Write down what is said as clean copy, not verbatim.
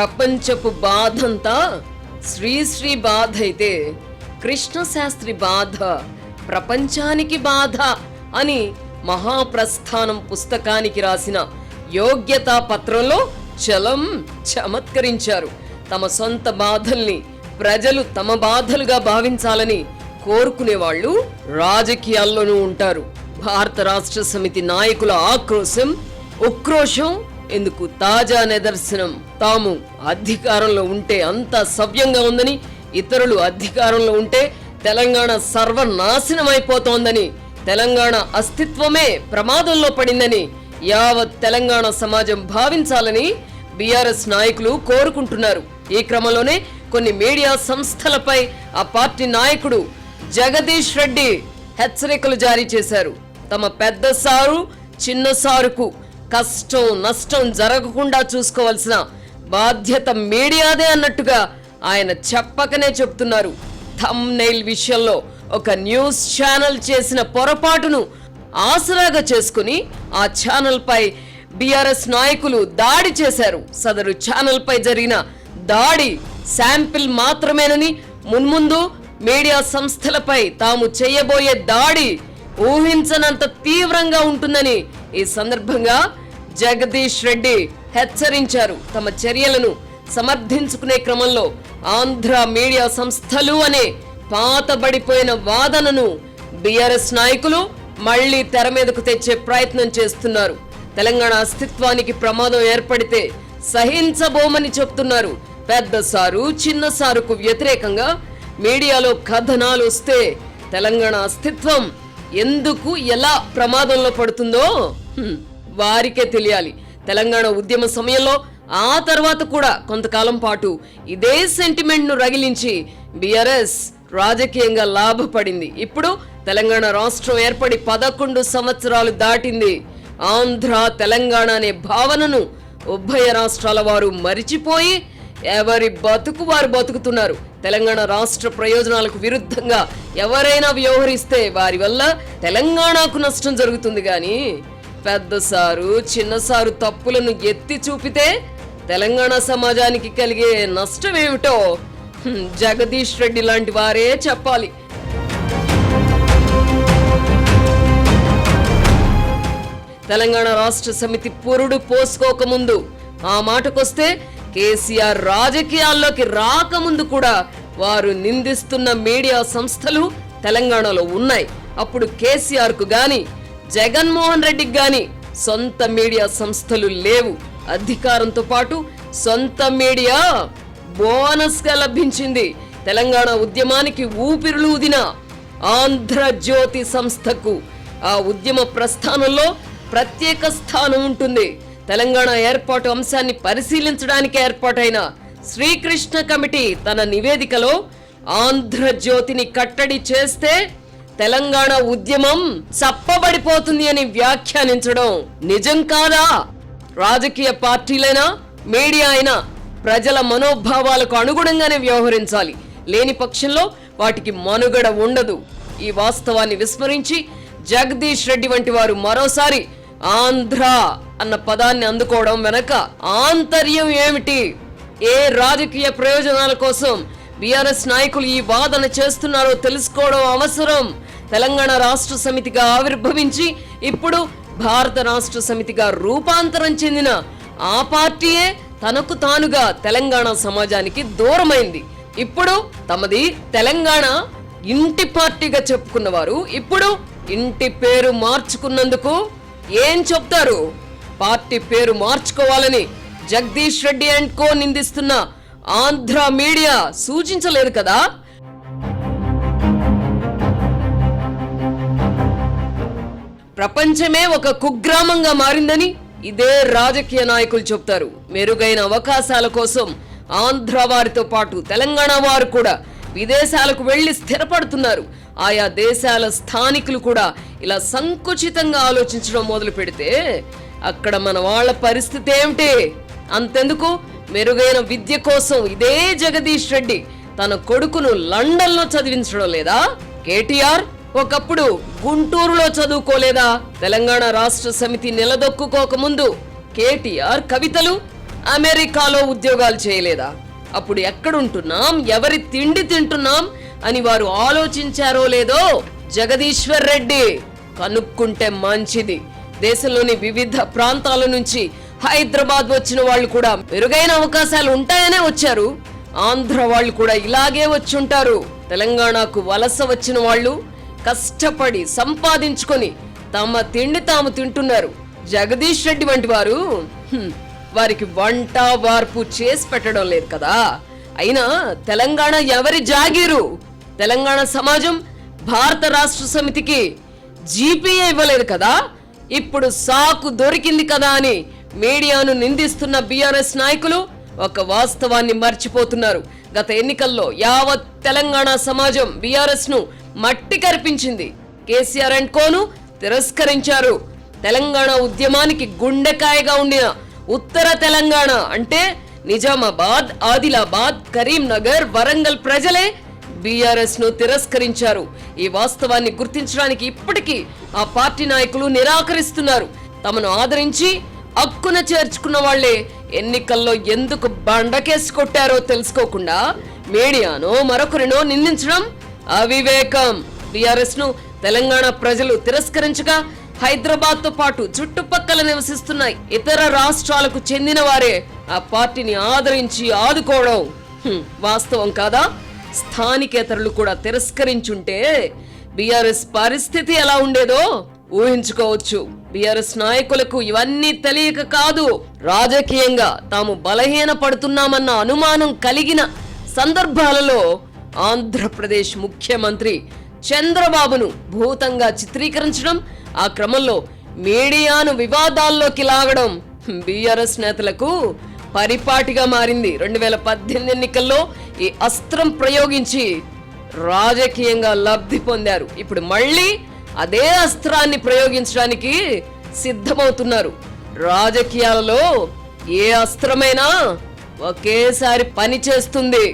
ప్రపంచపు బాధంతా శ్రీశ్రీ బాధ అయితే కృష్ణశాస్త్రి బాధ ప్రపంచానికి బాధ అని మహాప్రస్థానం పుస్తకానికి రాసిన యోగ్యతా పత్రంలో చమత్కరించారు. తమ సొంత బాధల్ని ప్రజలు తమ బాధలుగా భావించాలని కోరుకునేవాళ్లు రాజకీయాల్లోనూ ఉంటారు. భారత రాష్ట్ర సమితి నాయకుల ఆక్రోశం, ఉక్రోషం ఎందుకు తాజా నిదర్శనం. తాము అధికారంలో ఉంటే అంతా సవ్యంగా ఉందని, ఇతరులు అధికారంలో ఉంటే తెలంగాణ సర్వనాశనం అయిపోతోందని, తెలంగాణ అస్తిత్వమే ప్రమాదంలో పడిందని యావత్ తెలంగాణ సమాజం భావించాలని బీఆర్ఎస్ నాయకులు కోరుకుంటున్నారు. ఈ క్రమంలోనే కొన్ని మీడియా సంస్థలపై ఆ పార్టీ నాయకుడు జగదీష్ రెడ్డి హెచ్చరికలు జారీ చేశారు. తమ పెద్ద సారు చిన్న సారుకు కష్టం నష్టం జరగకుండా చూసుకోవాల్సిన బాధ్యత మీడియాదే అన్నట్టుగా ఆయన చెప్పకనే చెప్తున్నారు. థంబ్నెయిల్ విషయంలో ఒక న్యూస్ ఛానల్ చేసిన పొరపాటును ఆసరాగా చేసుకుని ఆ ఛానల్ పై బీఆర్ఎస్ నాయకులు దాడి చేశారు. సదరు ఛానల్ పై జరిగిన దాడి శాంపిల్ మాత్రమేనని, మున్ముందు మీడియా సంస్థలపై తాము చేయబోయే దాడి ఊహించనంత తీవ్రంగా ఉంటుందని ఈ సందర్భంగా జగదీష్ రెడ్డి హెచ్చరించారు. తమ చర్యలను సమర్థించుకునే క్రమంలో ఆంధ్ర మీడియా సంస్థలు అనే పాతబడిపోయిన వాదనను బీఆర్ఎస్ నాయకులు మళ్లీ తెర మీదకు తెచ్చే ప్రయత్నం చేస్తున్నారు. తెలంగాణ అస్తిత్వానికి ప్రమాదం ఏర్పడితే సహించబోమని చెప్తున్నారు. పెద్ద సారు చిన్న సారుకు వ్యతిరేకంగా మీడియాలో కథనాలు వస్తే తెలంగాణ అస్తిత్వం ఎందుకు ఎలా ప్రమాదంలో పడుతుందో వారికే తెలియాలి. తెలంగాణ ఉద్యమ సమయంలో ఆ తర్వాత కూడా కొంతకాలం పాటు ఇదే సెంటిమెంట్ ను రగిలించి బీఆర్ఎస్ రాజకీయంగా లాభపడింది. ఇప్పుడు తెలంగాణ రాష్ట్రం ఏర్పడి 11 సంవత్సరాలు దాటింది. ఆంధ్ర తెలంగాణ అనే భావనను ఉభయ రాష్ట్రాల వారు మరిచిపోయి ఎవరి బతుకు వారు బతుకుతున్నారు. తెలంగాణ రాష్ట్ర ప్రయోజనాలకు విరుద్ధంగా ఎవరైనా వ్యవహరిస్తే వారి వల్ల తెలంగాణకు నష్టం జరుగుతుంది. గాని పెద్ద సారు చిన్న సారు తప్పులను ఎత్తి చూపితే తెలంగాణ సమాజానికి కలిగే నష్టం ఏమిటో జగదీష్ రెడ్డి లాంటి వారే చెప్పాలి. తెలంగాణ రాష్ట్ర సమితి పురుడు పోసుకోకముందు ఆ మాటకొస్తే కేసీఆర్ రాజకీయాల్లోకి రాకముందు కూడా వారు నిందిస్తున్న మీడియా సంస్థలు తెలంగాణలో ఉన్నాయి. అప్పుడు కేసీఆర్ కు గాని జగన్మోహన్ రెడ్డికి గాని సొంత మీడియా సంస్థలు లేవు. అధికారంతో పాటు సొంత మీడియా బోనస్ గా లభించింది. తెలంగాణ ఉద్యమానికి ఊపిరులూదిన ఆంధ్రజ్యోతి సంస్థకు ఆ ఉద్యమ ప్రస్థానంలో ప్రత్యేక స్థానం ఉంటుంది. తెలంగాణ ఏర్పాటు అంశాన్ని పరిశీలించడానికి ఏర్పాటైన శ్రీకృష్ణ కమిటీ తన నివేదికలో ఆంధ్రజ్యోతిని కట్టడి చేస్తే తెలంగాణ ఉద్యమం చప్పబడిపోతుంది అని వ్యాఖ్యానించడం నిజం కాదా? రాజకీయ పార్టీలైనా మీడియా అయినా ప్రజల మనోభావాలకు అనుగుణంగానే వ్యవహరించాలి. లేని పక్షంలో వాటికి మనుగడ ఉండదు. ఈ వాస్తవాన్ని విస్మరించి జగదీష్ రెడ్డి వంటి వారు మరోసారి ఆంధ్ర అన్న పదాన్ని అందుకోవడం వెనక ఆంతర్యం ఏమిటి? ఏ రాజకీయ ప్రయోజనాల కోసం బీఆర్ఎస్ నాయకులు ఈ వాదన చేస్తున్నారో తెలుసుకోవడం అవసరం. తెలంగాణ రాష్ట్ర సమితిగా ఆవిర్భవించి ఇప్పుడు భారత రాష్ట్ర సమితిగా రూపాంతరం చెందిన ఆ పార్టీయే తనకు తానుగా తెలంగాణ సమాజానికి దూరమైంది. ఇప్పుడు తమది తెలంగాణ ఇంటి పార్టీగా చెప్పుకున్నవారు ఇప్పుడు ఇంటి పేరు మార్చుకున్నందుకు ఏం చెప్తారు? పార్టీ పేరు మార్చుకోవాలని జగదీష్ రెడ్డి అండ్ కో నిందిస్తున్న ఆంధ్ర మీడియా సూచించలేదు కదా. ప్రపంచమే ఒక కుగ్రామంగా మారిందని ఇదే రాజకీయ నాయకులు చెప్తారు. మెరుగైన అవకాశాల కోసం ఆంధ్ర వారితో పాటు తెలంగాణ వారు కూడా విదేశాలకు వెళ్లి స్థిరపడుతున్నారు. ఆయా దేశాల స్థానికులు కూడా ఇలా సంకుచితంగా ఆలోచించడం మొదలు పెడితే అక్కడ మన వాళ్ళ పరిస్థితి ఏమిటి? అంతెందుకు, మెరుగైన విద్య కోసం ఇదే జగదీష్ రెడ్డి తన కొడుకును లండన్ లో చదివించడం లేదా? కేటీఆర్ ఒకప్పుడు గుంటూరులో చదువుకోలేదా? తెలంగాణ రాష్ట్ర సమితి నిలదొక్కుకోక ముందు కేటీఆర్ కవితలు అమెరికాలో ఉద్యోగాలు చేయలేదా? అప్పుడు ఎక్కడుంటున్నాం, ఎవరి తిండి తింటున్నాం అని వారు ఆలోచించారో లేదో జగదీశ్వర్ రెడ్డి కనుక్కుంటే మంచిది. దేశంలోని వివిధ ప్రాంతాల నుంచి హైదరాబాద్ వచ్చిన వాళ్ళు కూడా మెరుగైన అవకాశాలు ఉంటాయనే వచ్చారు. ఆంధ్ర వాళ్ళు కూడా ఇలాగే వచ్చుంటారు. తెలంగాణకు వలస వచ్చిన వాళ్ళు కష్టపడి సంపాదించుకొని తమ తిండి తాము తింటున్నారు. జగదీష్ రెడ్డి వంటి వారు వారికి వంట వార్పు చేసి పెట్టడం లేదు కదా. అయినా తెలంగాణ ఎవరి జాగీరు? తెలంగాణ సమాజం భారత రాష్ట్ర సమితికి జీపీఏ ఇవ్వలేదు కదా. ఇప్పుడు సాకు దొరికింది కదా అని మీడియాను నిందిస్తున్న బీఆర్ఎస్ నాయకులు ఒక వాస్తవాన్ని మర్చిపోతున్నారు. గత ఎన్నికల్లో యావత్ తెలంగాణ సమాజం బీఆర్ఎస్ ను మట్టి కరిపించింది. కేసీఆర్ అండ్ కోను తిరస్కరించారు. తెలంగాణ ఉద్యమానికి గుండెకాయగా ఉండిన ఉత్తర తెలంగాణ అంటే నిజామాబాద్, ఆదిలాబాద్, కరీంనగర్, వరంగల్ ప్రజలే బీఆర్ఎస్ ను తిరస్కరించారు. ఈ వాస్తవాన్ని గుర్తించడానికి ఇప్పటికీ ఆ పార్టీ నాయకులు నిరాకరిస్తున్నారు. తమను ఆదరించి హక్కున చేర్చుకున్న వాళ్లే ఎన్నికల్లో ఎందుకు బండకేసి కొట్టారో తెలుసుకోకుండా మీడియానో మరొకరినో నిందించడం అవివేకం. బీఆర్ఎస్ ను తెలంగాణ ప్రజలు తిరస్కరించగా హైదరాబాద్ తో పాటు చుట్టుపక్కల నివసిస్తున్న ఇతర రాష్ట్రాలకు చెందిన వారే ఆ పార్టీని ఆదరించి ఆదుకోవడం వాస్తవం కాదా? స్థానికేతరులు కూడా తిరస్కరించుంటే బీఆర్ఎస్ పరిస్థితి ఎలా ఉండేదో ఊహించుకోవచ్చు. బీఆర్ఎస్ నాయకులకు ఇవన్నీ తెలియక కాదు, రాజకీయంగా తాము బలహీన పడుతున్నామన్న అనుమానం కలిగిన సందర్భాలలో ఆంధ్రప్రదేశ్ ముఖ్యమంత్రి చంద్రబాబును భూతంగా చిత్రీకరించడం, ఆ క్రమంలో మీడియాను వివాదాల్లోకి లాగడం బీఆర్ఎస్ నేతలకు పరిపాటిగా మారింది. 2018 ఎన్నికల్లో ఈ అస్త్రం ప్రయోగించి రాజకీయంగా లబ్ధి పొందారు. ఇప్పుడు మళ్ళీ అదే అస్త్రాన్ని ప్రయోగించడానికి సిద్ధమవుతున్నారు. రాజకీయాలలో ఏ అస్త్రమైనా ఒకేసారి పని చేస్తుంది.